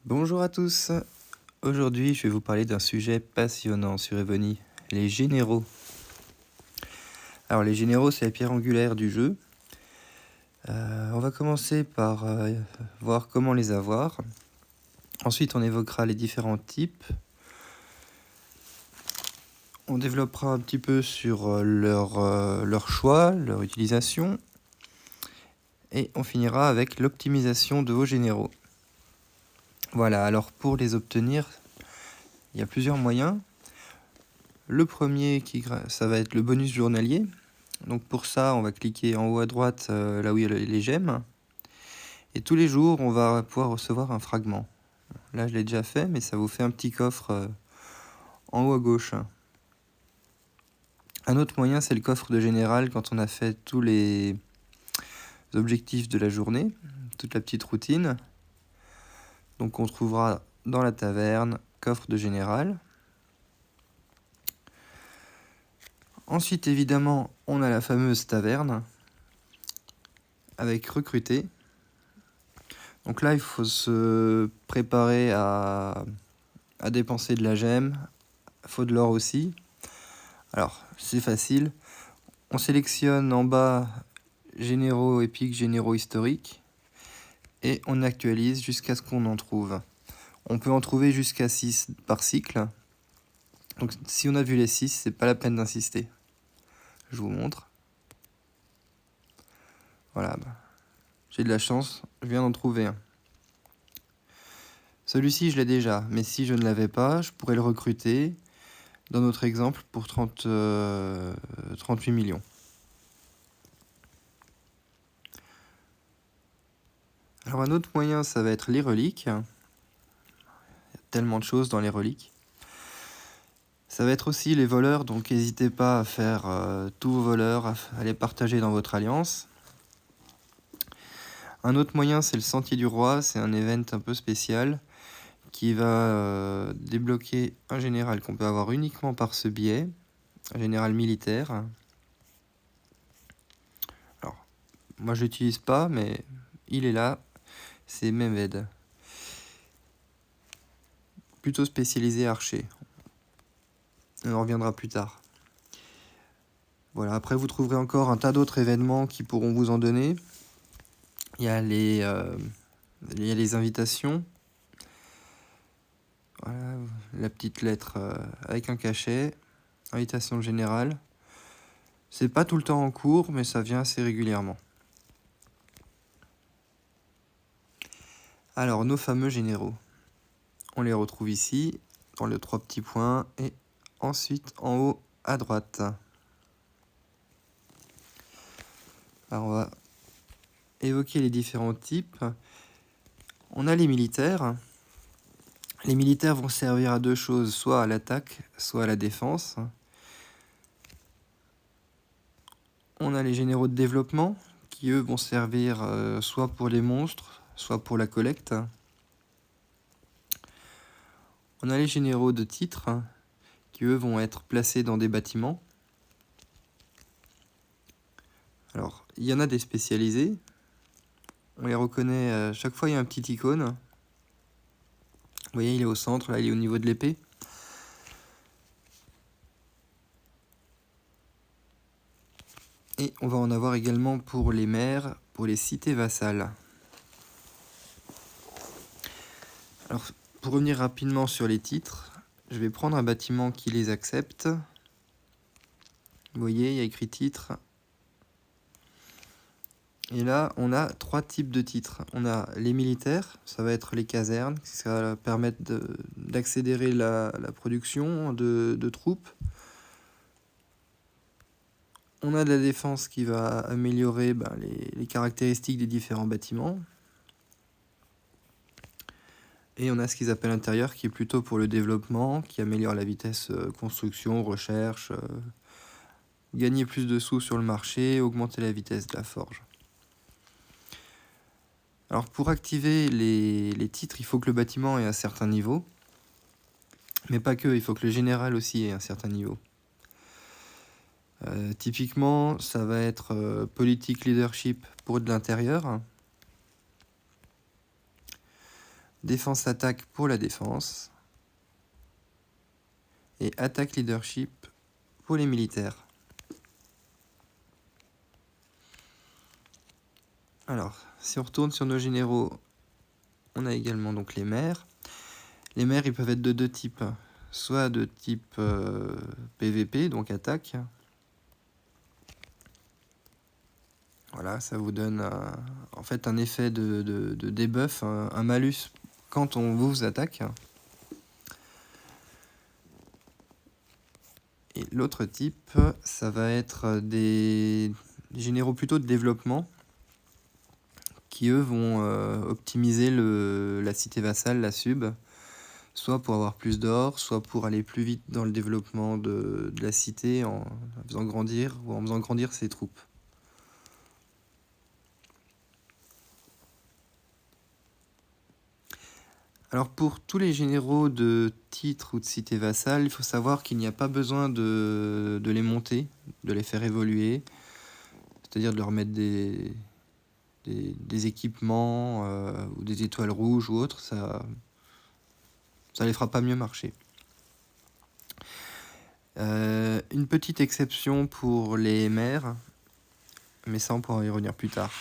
Bonjour à tous. Aujourd'hui, je vais vous parler d'un sujet passionnant sur Evony, les généraux. Alors, les généraux, c'est la pierre angulaire du jeu. On va commencer par voir comment les avoir. Ensuite, on évoquera les différents types. On développera un petit peu sur leur choix, leur utilisation. Et on finira avec l'optimisation de vos généraux. Voilà, alors pour les obtenir, il y a plusieurs moyens. Le premier, ça va être le bonus journalier. Donc pour ça, on va cliquer en haut à droite, là où il y a les gemmes. Et tous les jours, on va pouvoir recevoir un fragment. Là, je l'ai déjà fait, mais ça vous fait un petit coffre en haut à gauche. Un autre moyen, c'est le coffre de général quand on a fait tous les objectifs de la journée, toute la petite routine. Donc on trouvera dans la taverne, coffre de général. Ensuite, évidemment, on a la fameuse taverne avec recruter. Donc là, il faut se préparer à dépenser de la gemme. Il faut de l'or aussi. Alors, c'est facile. On sélectionne en bas généraux épiques, généraux historiques. Et on actualise jusqu'à ce qu'on en trouve. On peut en trouver jusqu'à 6 par cycle. Donc si on a vu les 6, c'est pas la peine d'insister. Je vous montre. Voilà. J'ai de la chance, je viens d'en trouver un. Celui-ci, je l'ai déjà, mais si je ne l'avais pas, je pourrais le recruter, dans notre exemple, pour 38 millions. Alors un autre moyen, ça va être les reliques. Il y a tellement de choses dans les reliques. Ça va être aussi les voleurs, donc n'hésitez pas à faire tous vos voleurs, à les partager dans votre alliance. Un autre moyen, c'est le Sentier du Roi, c'est un event un peu spécial qui va débloquer un général qu'on peut avoir uniquement par ce biais, un général militaire. Alors, moi je l'utilise pas, mais il est là, c'est Mehmed. Plutôt spécialisé archer. On en reviendra plus tard. Voilà, après vous trouverez encore un tas d'autres événements qui pourront vous en donner. Il y a les invitations. Voilà, la petite lettre avec un cachet. Invitation générale. C'est pas tout le temps en cours, mais ça vient assez régulièrement. Alors, nos fameux généraux. On les retrouve ici, dans les 3 petits points, et ensuite en haut à droite. Alors, on va évoquer les différents types. On a les militaires. Les militaires vont servir à 2 choses, soit à l'attaque, soit à la défense. On a les généraux de développement, qui eux vont servir soit pour les monstres, soit pour la collecte. On a les généraux de titre, qui eux vont être placés dans des bâtiments. Alors, il y en a des spécialisés. On les reconnaît, chaque fois il y a un petit icône. Vous voyez, il est au centre, là il est au niveau de l'épée. Et on va en avoir également pour les maires, pour les cités vassales. Alors, pour revenir rapidement sur les titres, je vais prendre un bâtiment qui les accepte. Vous voyez, il y a écrit titre. Et là, on a 3 types de titres. On a les militaires, ça va être les casernes, ça va permettre d'accélérer la production de troupes. On a de la défense qui va améliorer les caractéristiques des différents bâtiments. Et on a ce qu'ils appellent l'intérieur qui est plutôt pour le développement, qui améliore la vitesse construction, recherche, gagner plus de sous sur le marché, augmenter la vitesse de la forge. Alors pour activer les titres, il faut que le bâtiment ait un certain niveau. Mais pas que, il faut que le général aussi ait un certain niveau. Typiquement, ça va être politique leadership pour de l'intérieur. défense-attaque pour la défense, et attaque leadership pour les militaires. Alors, si on retourne sur nos généraux, on a également donc les maires. Les maires, ils peuvent être de deux types, soit de type PVP, donc attaque. Voilà, ça vous donne en fait un effet de debuff, un malus quand on vous attaque. Et l'autre type, ça va être des généraux plutôt de développement qui eux vont optimiser la cité vassale, la sub, soit pour avoir plus d'or, soit pour aller plus vite dans le développement de la cité en faisant grandir ou en faisant grandir ses troupes. Alors pour tous les généraux de titre ou de cité vassale, il faut savoir qu'il n'y a pas besoin de les monter, de les faire évoluer, c'est-à-dire de leur mettre des équipements ou des étoiles rouges ou autres, ça les fera pas mieux marcher. Une petite exception pour les maires, mais ça on pourra y revenir plus tard.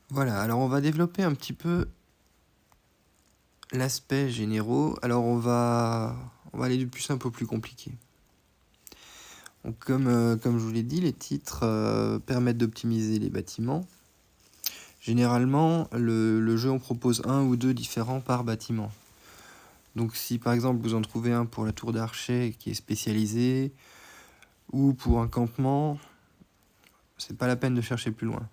Voilà, alors on va développer un petit peu l'aspect généraux. Alors on va aller du plus simple au plus compliqué. Donc comme je vous l'ai dit, les titres permettent d'optimiser les bâtiments. Généralement, le jeu en propose un ou deux différents par bâtiment. Donc si par exemple vous en trouvez un pour la tour d'archer qui est spécialisé, ou pour un campement, c'est pas la peine de chercher plus loin.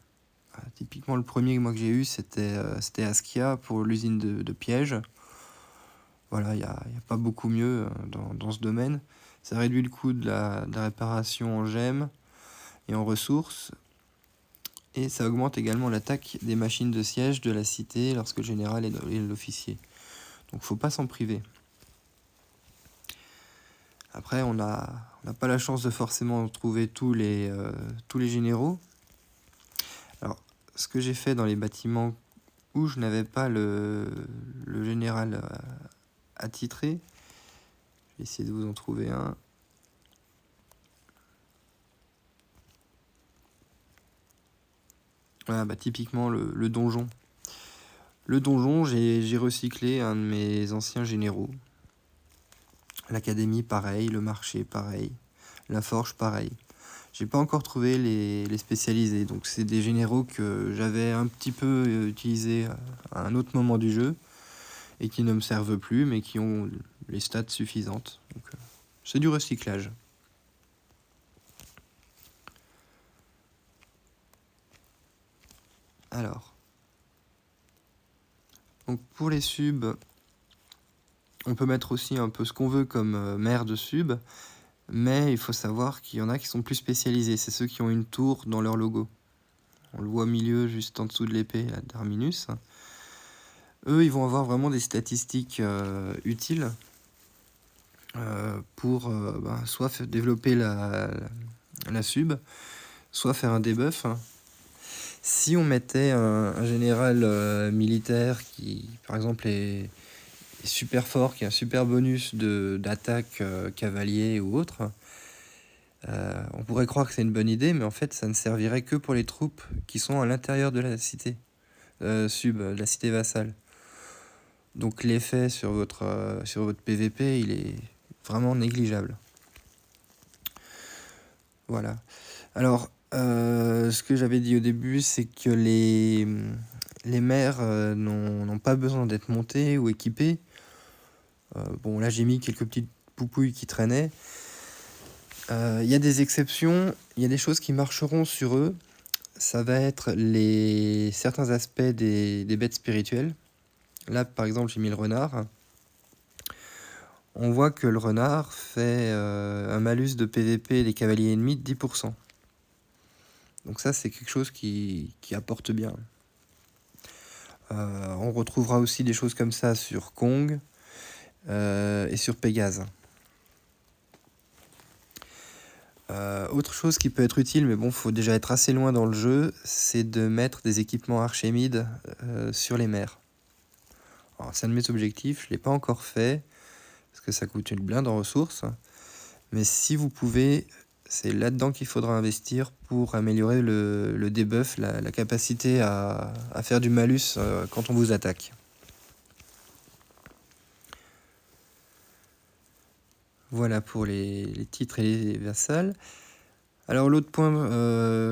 Typiquement le premier que j'ai eu c'était Askia pour l'usine de pièges. Voilà, il n'y a pas beaucoup mieux dans ce domaine. Ça réduit le coût de la réparation en gemmes et en ressources. Et ça augmente également l'attaque des machines de siège de la cité lorsque le général est l'officier. Donc faut pas s'en priver. Après, on n'a pas la chance de forcément trouver tous les généraux. Alors, ce que j'ai fait dans les bâtiments où je n'avais pas le général attitré, je vais essayer de vous en trouver un. Voilà, bah, typiquement le donjon. Le donjon, j'ai recyclé un de mes anciens généraux. L'académie, pareil. Le marché, pareil. La forge, pareil. J'ai pas encore trouvé les spécialisés. Donc c'est des généraux que j'avais un petit peu utilisés à un autre moment du jeu et qui ne me servent plus, mais qui ont les stats suffisantes. Donc c'est du recyclage. Alors, donc pour les subs, on peut mettre aussi un peu ce qu'on veut comme maire de sub, mais il faut savoir qu'il y en a qui sont plus spécialisés. C'est ceux qui ont une tour dans leur logo. On le voit au milieu, juste en dessous de l'épée, la Terminus. Eux, ils vont avoir vraiment des statistiques utiles pour soit développer la sub, soit faire un debuff. Si on mettait un général militaire qui, par exemple, est super fort, qui a un super bonus d'attaque cavalier ou autre, on pourrait croire que c'est une bonne idée, mais en fait, ça ne servirait que pour les troupes qui sont à l'intérieur de la cité sub, de la cité vassale. Donc l'effet sur votre PVP, il est vraiment négligeable. Voilà. Alors, ce que j'avais dit au début, c'est que les maires n'ont pas besoin d'être montés ou équipés. Bon, là, j'ai mis quelques petites poupouilles qui traînaient. Il y a des exceptions, il y a des choses qui marcheront sur eux. Ça va être certains aspects des bêtes spirituelles. Là, par exemple, j'ai mis le renard. On voit que le renard fait un malus de PVP des cavaliers ennemis de 10%. Donc ça, c'est quelque chose qui apporte bien. On retrouvera aussi des choses comme ça sur Kong et sur Pégase. Autre chose qui peut être utile, mais bon, faut déjà être assez loin dans le jeu, c'est de mettre des équipements Archimide sur les mers. Alors, c'est un de mes objectifs, je l'ai pas encore fait, parce que ça coûte une blinde en ressources. Mais si vous pouvez, c'est là-dedans qu'il faudra investir pour améliorer le debuff, la capacité à faire du malus quand on vous attaque. Voilà pour les titres et les vassals. Alors l'autre point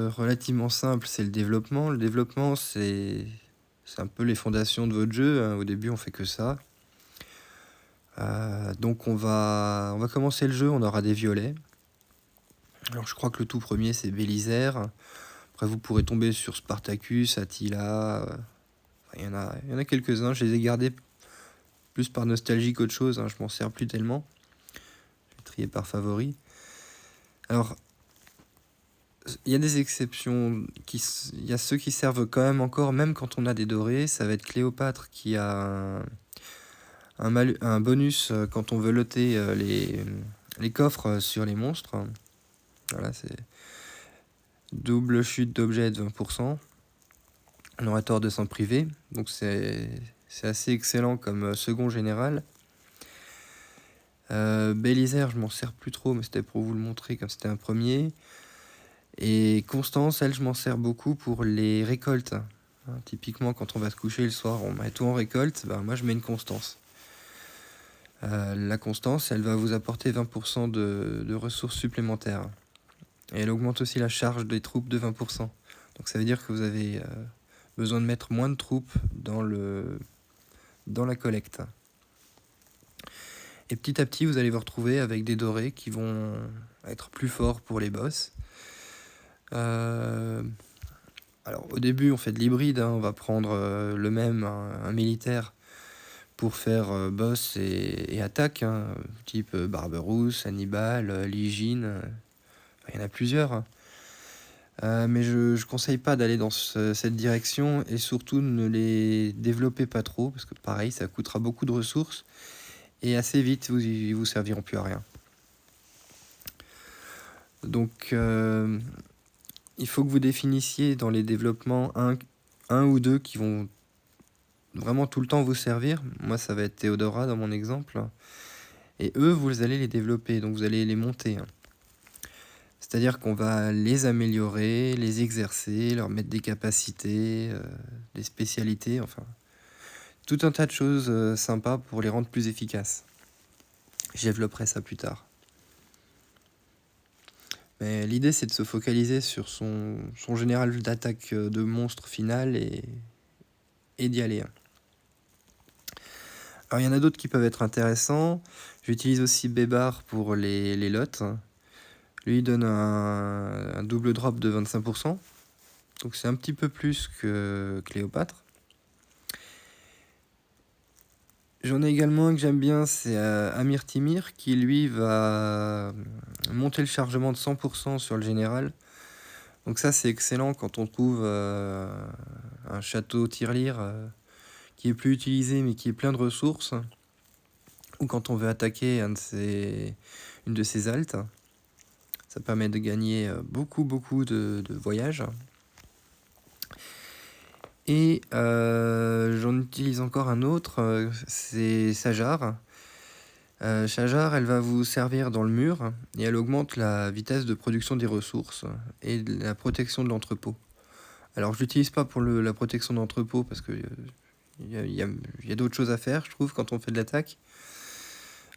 relativement simple, c'est le développement. Le développement, c'est un peu les fondations de votre jeu, hein. Au début, on fait que ça. Donc on va commencer le jeu, on aura des violets. Alors je crois que le tout premier, c'est Bélisaire. Après, vous pourrez tomber sur Spartacus, Attila. Il y en a quelques-uns, je les ai gardés plus par nostalgie qu'autre chose, hein, je m'en sers plus tellement. Je vais trier par favori. Alors, il y a des exceptions, il y a ceux qui servent quand même encore, même quand on a des dorés. Ça va être Cléopâtre qui a un bonus quand on veut loter les coffres sur les monstres. Voilà, c'est double chute d'objet de 20%. On aurait tort de s'en priver, donc c'est assez excellent comme second général. Bélisaire, je m'en sers plus trop, mais c'était pour vous le montrer comme c'était un premier. Et Constance, elle, je m'en sers beaucoup pour les récoltes. Typiquement, quand on va se coucher le soir, on met tout en récolte, moi je mets une Constance. La Constance, elle va vous apporter 20% de ressources supplémentaires. Et elle augmente aussi la charge des troupes de 20%. Donc ça veut dire que vous avez besoin de mettre moins de troupes dans la collecte. Et petit à petit, vous allez vous retrouver avec des dorés qui vont être plus forts pour les boss. Alors au début, on fait de l'hybride, hein. On va prendre le même, un militaire, pour faire boss et attaque, hein, type Barberousse, Hannibal, Lygine. Il y en a plusieurs. Mais je conseille pas d'aller dans cette direction, et surtout ne les développez pas trop, parce que pareil, ça coûtera beaucoup de ressources et assez vite ils vous serviront plus à rien. Donc il faut que vous définissiez dans les développements un ou deux qui vont vraiment tout le temps vous servir. Moi, ça va être Théodora dans mon exemple. Et eux, vous allez les développer, donc vous allez les monter. C'est-à-dire qu'on va les améliorer, les exercer, leur mettre des capacités, des spécialités, enfin, tout un tas de choses sympas pour les rendre plus efficaces. Je développerai ça plus tard. Mais l'idée, c'est de se focaliser sur son général d'attaque de monstre final et d'y aller. Alors, il y en a d'autres qui peuvent être intéressants. J'utilise aussi Bébar pour les lots. Lui, il donne un double drop de 25%. Donc, c'est un petit peu plus que Cléopâtre. J'en ai également un que j'aime bien, c'est Amir Timir, qui lui va monter le chargement de 100% sur le général. Donc ça, c'est excellent quand on trouve un château tirelire qui est plus utilisé mais qui est plein de ressources, ou quand on veut attaquer une de ses altes. Ça permet de gagner beaucoup de voyages. Et j'en utilise encore un autre, c'est Sajar. Sajar, elle va vous servir dans le mur et elle augmente la vitesse de production des ressources et la protection de l'entrepôt. Alors je l'utilise pas pour la protection de l'entrepôt parce que il y a d'autres choses à faire, je trouve, quand on fait de l'attaque.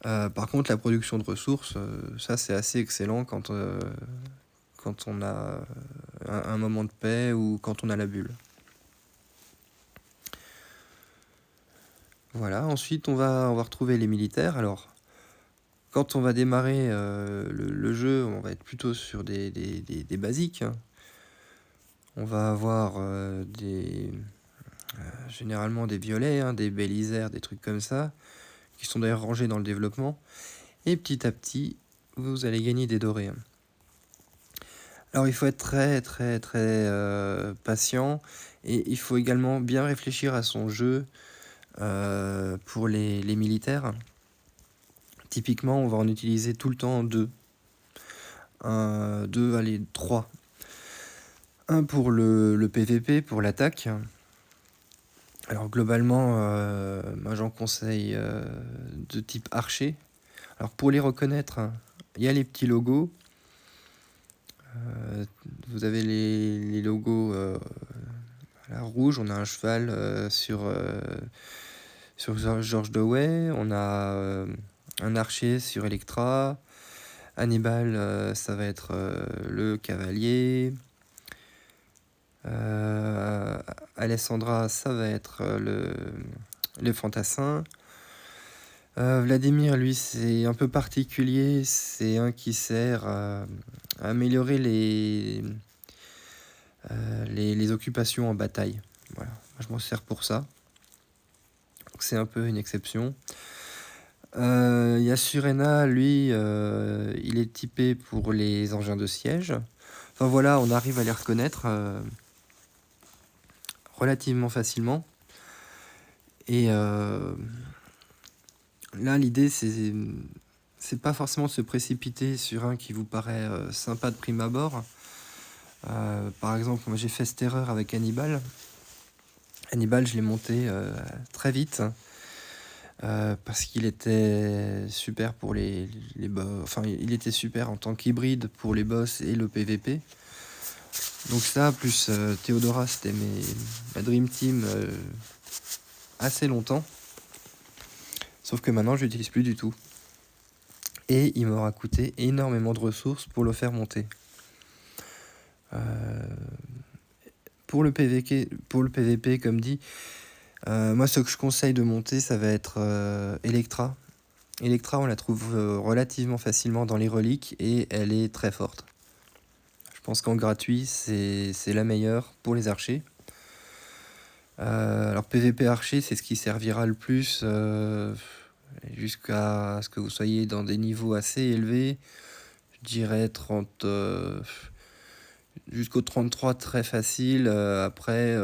Par contre, la production de ressources, ça c'est assez excellent quand on a un moment de paix ou quand on a la bulle. Voilà, ensuite on va retrouver les militaires. Alors, quand on va démarrer le jeu, on va être plutôt sur des basiques, hein. On va avoir généralement des violets, hein, des bélisaires, des trucs comme ça, qui sont d'ailleurs rangés dans le développement. Et petit à petit, vous allez gagner des dorés, hein. Alors il faut être très patient, et il faut également bien réfléchir à son jeu pour les militaires. Typiquement, on va en utiliser tout le temps deux. 2, allez, 3. Un pour le PVP, pour l'attaque. Alors globalement, moi j'en conseille de type archer. Alors pour les reconnaître, il y a les petits logos. Vous avez les logos rouge, on a un cheval sur George Dewey, on a un archer sur Electra, Hannibal, ça va être le cavalier, Alessandra, ça va être le fantassin. Vladimir, lui, c'est un peu particulier, c'est un qui sert à améliorer les occupations en bataille. Voilà, moi, je m'en sers pour ça. Donc c'est un peu une exception. Il y a Surena, lui, il est typé pour les engins de siège. Enfin voilà, on arrive à les reconnaître relativement facilement. Et là, l'idée, c'est pas forcément de se précipiter sur un qui vous paraît sympa de prime abord. Par exemple, moi j'ai fait cette erreur avec Hannibal. Hannibal, je l'ai monté très vite parce qu'il était super pour les boss. Enfin, il était super en tant qu'hybride pour les boss et le PVP. Donc ça, plus Théodora, c'était ma Dream Team assez longtemps. Sauf que maintenant, je l'utilise plus du tout. Et il m'aura coûté énormément de ressources pour le faire monter. Pour le PVP, comme dit, moi ce que je conseille de monter, ça va être Electra. Electra, on la trouve relativement facilement dans les reliques et elle est très forte. Je pense qu'en gratuit, c'est la meilleure pour les archers. Alors PVP archer, c'est ce qui servira le plus jusqu'à ce que vous soyez dans des niveaux assez élevés. Je dirais 30... jusqu'au 33 très facile. Après,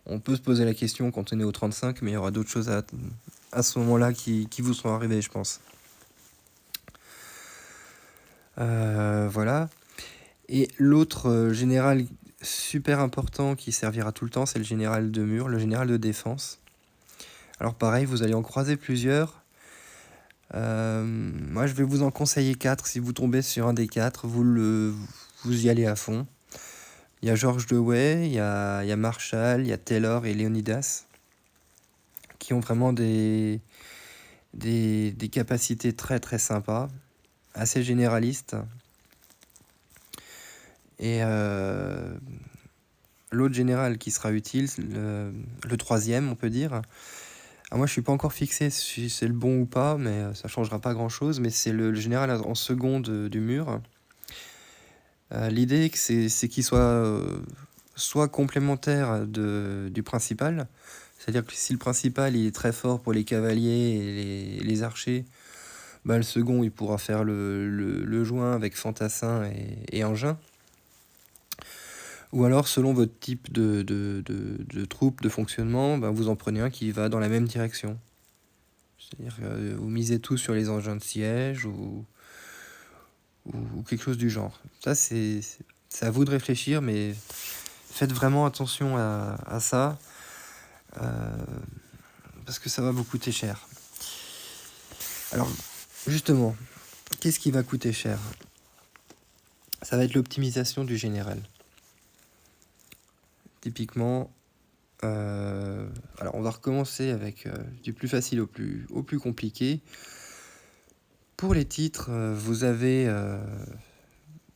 on peut se poser la question quand on est au 35, mais il y aura d'autres choses à ce moment-là qui vous seront arrivées, je pense. Voilà. Et l'autre général super important qui servira tout le temps, c'est le général de mur, le général de défense. Alors pareil, vous allez en croiser plusieurs. Moi, je vais vous en conseiller 4. Si vous tombez sur un des 4, vous y allez à fond. Il y a George Dewey, il y a Marshall, il y a Taylor et Leonidas qui ont vraiment des capacités très très sympas, assez généralistes. Et l'autre général qui sera utile, le troisième on peut dire. Alors moi je suis pas encore fixé si c'est le bon ou pas, mais ça changera pas grand chose, mais c'est le général en seconde du mur. L'idée c'est qu'il soit complémentaire du principal, c'est-à-dire que si le principal il est très fort pour les cavaliers et les archers, bah, le second il pourra faire le joint avec fantassin et engin. Ou alors selon votre type de troupe, de fonctionnement, bah, vous en prenez un qui va dans la même direction. C'est-à-dire que vous misez tout sur les engins de siège ou quelque chose du genre. Ça c'est à vous de réfléchir, mais faites vraiment attention à ça, parce que ça va vous coûter cher. Alors, justement, qu'est-ce qui va coûter cher? Ça va être l'optimisation du général. Typiquement, alors on va recommencer avec du plus facile au plus compliqué. Pour les titres, vous avez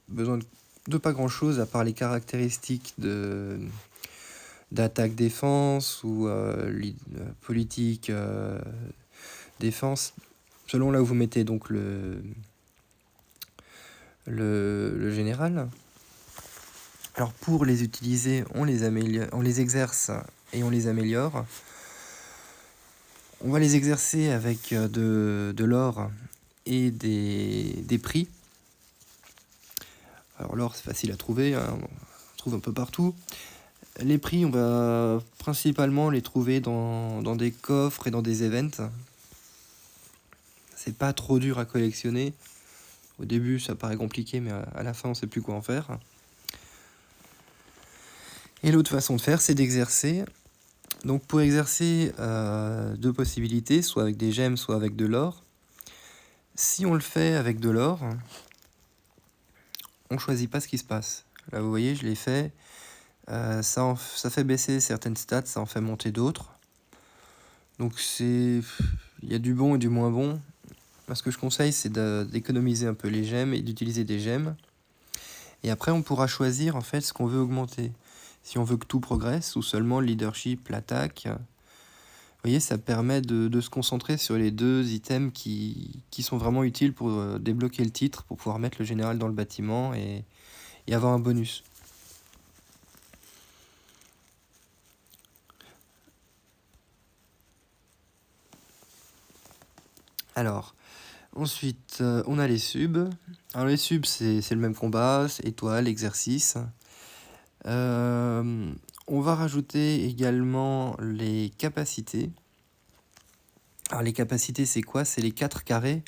besoin de pas grand-chose à part les caractéristiques d'attaque-défense ou politique défense, selon là où vous mettez donc le général. Alors pour les utiliser, on les exerce et on les améliore. On va les exercer avec de l'or et des prix. Alors l'or c'est facile à trouver, hein, on trouve un peu partout. Les prix, on va principalement les trouver dans des coffres et dans des events. C'est pas trop dur à collectionner. Au début, ça paraît compliqué, mais à la fin, on ne sait plus quoi en faire. Et l'autre façon de faire, c'est d'exercer. Donc pour exercer, deux possibilités, soit avec des gemmes, soit avec de l'or. Si on le fait avec de l'or, on ne choisit pas ce qui se passe. Là, vous voyez, je l'ai fait. Ça fait baisser certaines stats, ça en fait monter d'autres. Donc il y a du bon et du moins bon. Moi, ce que je conseille, c'est d'économiser un peu les gemmes et d'utiliser des gemmes. Et après, on pourra choisir en fait ce qu'on veut augmenter. Si on veut que tout progresse ou seulement le leadership, l'attaque. Vous voyez, ça permet de se concentrer sur les deux items qui sont vraiment utiles pour débloquer le titre, pour pouvoir mettre le général dans le bâtiment et avoir un bonus. Alors, ensuite, on a les subs. Alors les subs, c'est le même combat, c'est étoile, exercice. On va rajouter également les capacités. Alors les capacités, c'est quoi? C'est les 4 carrés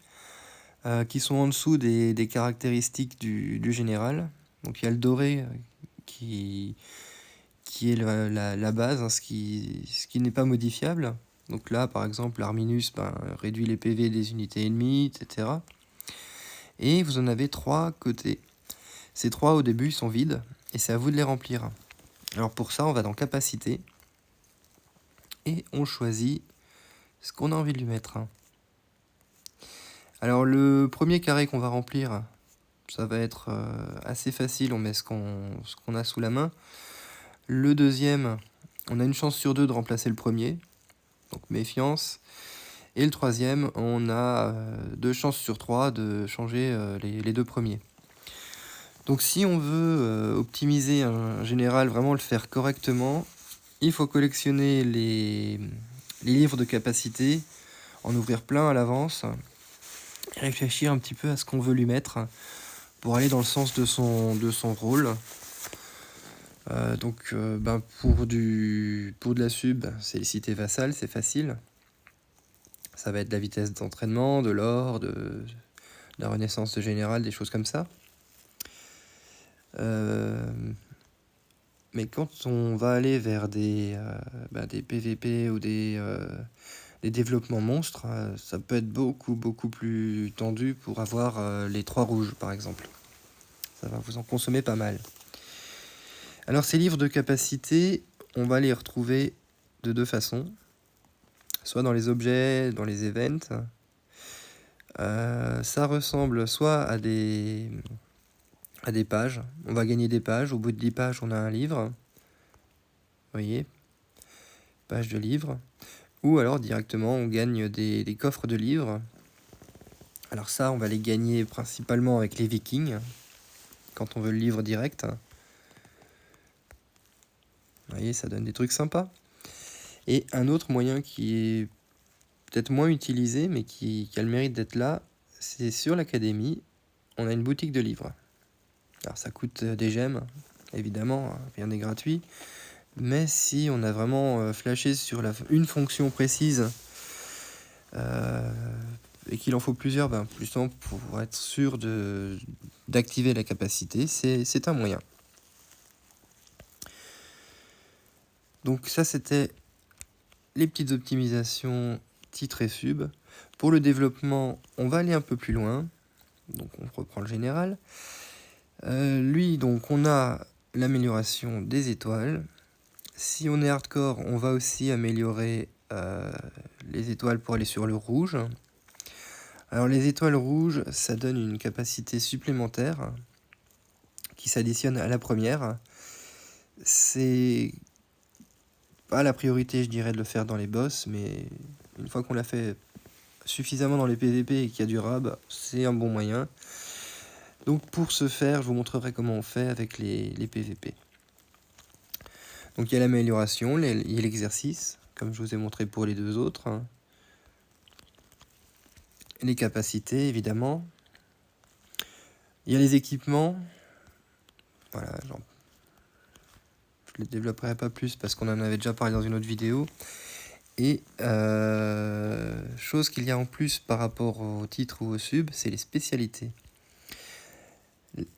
qui sont en dessous des caractéristiques du général. Donc il y a le doré qui est la base, hein, ce qui n'est pas modifiable. Donc là, par exemple, l'Arminus réduit les PV des unités ennemies, etc. Et vous en avez 3 côtés. Ces 3 au début sont vides, et c'est à vous de les remplir. Alors pour ça, on va dans Capacité, et on choisit ce qu'on a envie de lui mettre. Alors le premier carré qu'on va remplir, ça va être assez facile, on met ce qu'on a sous la main. Le deuxième, on a une chance sur 2 de remplacer le premier, donc méfiance. Et le troisième, on a 2 chances sur 3 de changer les 2 premiers. Donc si on veut optimiser un général, vraiment le faire correctement, il faut collectionner les livres de capacité, en ouvrir plein à l'avance, et réfléchir un petit peu à ce qu'on veut lui mettre pour aller dans le sens de son rôle. Pour de la sub, c'est les cités vassales, c'est facile. Ça va être de la vitesse d'entraînement, de l'or, de la renaissance de général, des choses comme ça. Mais quand on va aller vers des PVP ou des développements monstres, ça peut être beaucoup plus tendu pour avoir les 3 rouges par exemple. Ça va vous en consommer pas mal. Alors ces livres de capacité, on va les retrouver de 2 façons. Soit dans les objets, dans les events. Ça ressemble soit à des pages. On va gagner des pages. Au bout de 10 pages, on a un livre. Vous voyez, page de livre. Ou alors directement, on gagne des coffres de livres. Alors ça, on va les gagner principalement avec les Vikings, quand on veut le livre direct. Vous voyez, ça donne des trucs sympas. Et un autre moyen qui est peut-être moins utilisé, mais qui a le mérite d'être là, c'est sur l'académie, on a une boutique de livres. Alors ça coûte des gemmes, évidemment, rien n'est gratuit. Mais si on a vraiment flashé sur une fonction précise et qu'il en faut plusieurs, justement pour être sûr d'activer la capacité, c'est un moyen. Donc ça, c'était les petites optimisations titre et sub. Pour le développement, on va aller un peu plus loin. Donc on reprend le général. Lui, donc on a l'amélioration des étoiles. Si on est hardcore, on va aussi améliorer les étoiles pour aller sur le rouge. Alors les étoiles rouges, ça donne une capacité supplémentaire qui s'additionne à la première. C'est pas la priorité, je dirais, de le faire dans les boss, mais une fois qu'on l'a fait suffisamment dans les PVP et qu'il y a du rab, c'est un bon moyen. Donc pour ce faire, je vous montrerai comment on fait avec les PVP. Donc il y a l'amélioration, il y a l'exercice, comme je vous ai montré pour les 2 autres. Les capacités, évidemment. Il y a les équipements. Voilà, je ne les développerai pas plus parce qu'on en avait déjà parlé dans une autre vidéo. Et chose qu'il y a en plus par rapport au titre ou au sub, c'est les spécialités.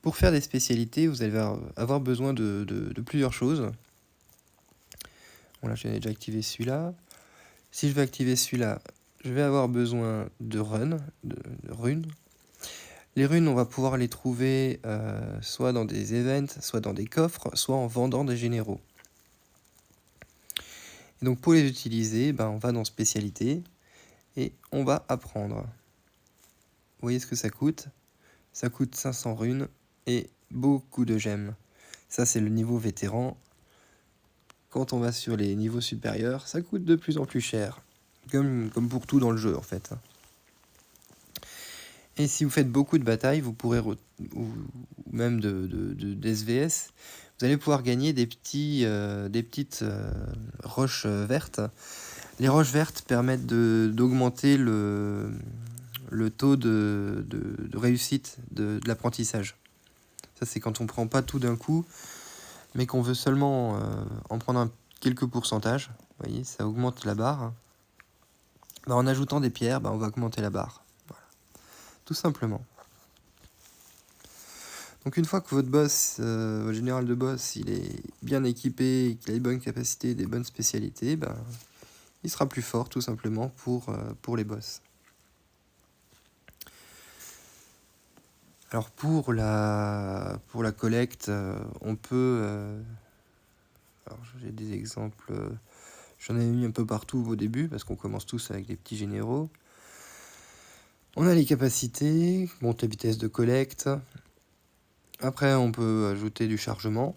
Pour faire des spécialités, vous allez avoir besoin de plusieurs choses. Bon, là, j'ai déjà activé celui-là. Si je veux activer celui-là, je vais avoir besoin de runes. Les runes, on va pouvoir les trouver soit dans des events, soit dans des coffres, soit en vendant des généraux. Et donc pour les utiliser, on va dans spécialité et on va apprendre. Vous voyez ce que ça coûte? Ça coûte 500 runes et beaucoup de gemmes. Ça, c'est le niveau vétéran. Quand on va sur les niveaux supérieurs, ça coûte de plus en plus cher. Comme pour tout dans le jeu, en fait. Et si vous faites beaucoup de batailles, vous pourrez, ou même d'SVS, vous allez pouvoir gagner des petites roches vertes. Les roches vertes permettent d'augmenter le taux de réussite de l'apprentissage. Ça, c'est quand on prend pas tout d'un coup, mais qu'on veut seulement en prendre quelques pourcentages. Vous voyez, ça augmente la barre. En ajoutant des pierres, on va augmenter la barre. Voilà. Tout simplement. Donc une fois que votre boss, votre général de boss, il est bien équipé, qu'il a des bonnes capacités, des bonnes spécialités, il sera plus fort tout simplement pour les boss. Alors pour la collecte, on peut... alors j'ai des exemples, j'en ai mis un peu partout au début, parce qu'on commence tous avec des petits généraux. On a les capacités, monter vitesse de collecte. Après, on peut ajouter du chargement.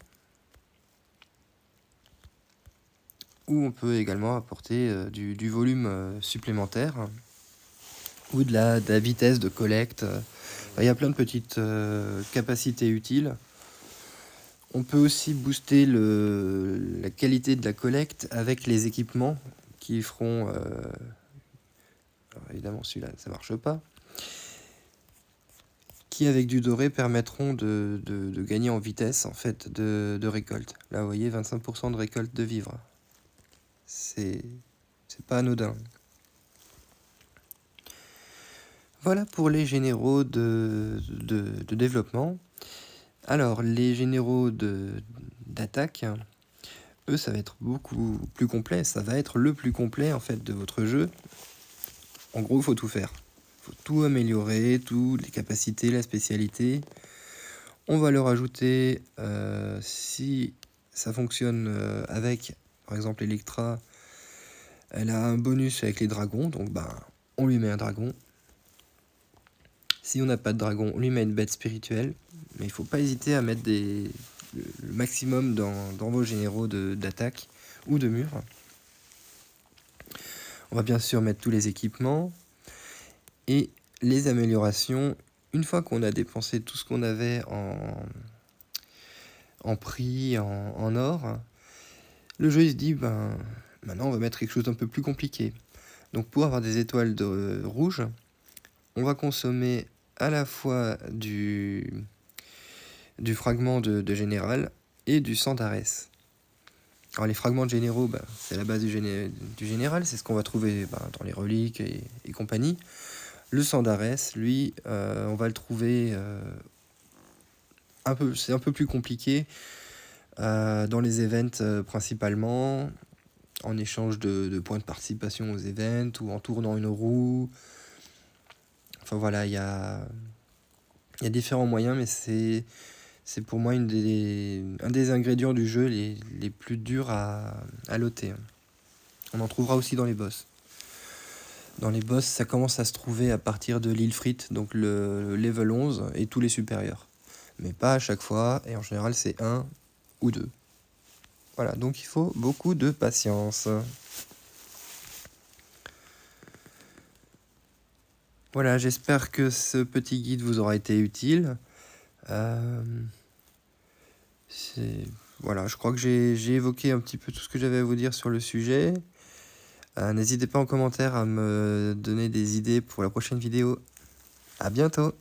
Ou on peut également apporter du volume supplémentaire. Ou de la vitesse de collecte. Il y a plein de petites capacités utiles. On peut aussi booster la qualité de la collecte avec les équipements qui feront... alors évidemment, celui-là, ça marche pas. Qui, avec du doré, permettront de gagner en vitesse en fait de récolte. Là, vous voyez, 25% de récolte de vivres. C'est pas anodin. Voilà pour les généraux de développement. Alors, les généraux d'attaque, eux, ça va être beaucoup plus complet. Ça va être le plus complet, en fait, de votre jeu. En gros, il faut tout faire. Il faut tout améliorer, toutes les capacités, la spécialité. On va leur ajouter, si ça fonctionne avec, par exemple, Electra, elle a un bonus avec les dragons, donc on lui met un dragon. Si on n'a pas de dragon, on lui met une bête spirituelle. Mais il ne faut pas hésiter à mettre le maximum dans vos généraux d'attaque ou de mur. On va bien sûr mettre tous les équipements et les améliorations. Une fois qu'on a dépensé tout ce qu'on avait en prix, en or, le jeu il se dit, maintenant on va mettre quelque chose d'un peu plus compliqué. Donc pour avoir des étoiles rouges, on va consommer à la fois du fragment de général et du sang d'Arès. Alors les fragments de généraux, c'est la base du général, c'est ce qu'on va trouver dans les reliques et compagnie. Le sang d'Arès, lui, on va le trouver c'est un peu plus compliqué dans les events principalement, en échange de points de participation aux events ou en tournant une roue. Enfin voilà, il y a différents moyens, mais c'est pour moi un des ingrédients du jeu les plus durs à loter. On en trouvera aussi dans les boss. Dans les boss, ça commence à se trouver à partir de l'île frite, donc le level 11 et tous les supérieurs. Mais pas à chaque fois, et en général c'est 1 ou 2. Voilà, donc il faut beaucoup de patience. Voilà, j'espère que ce petit guide vous aura été utile. Voilà, je crois que j'ai évoqué un petit peu tout ce que j'avais à vous dire sur le sujet. N'hésitez pas en commentaire à me donner des idées pour la prochaine vidéo. À bientôt!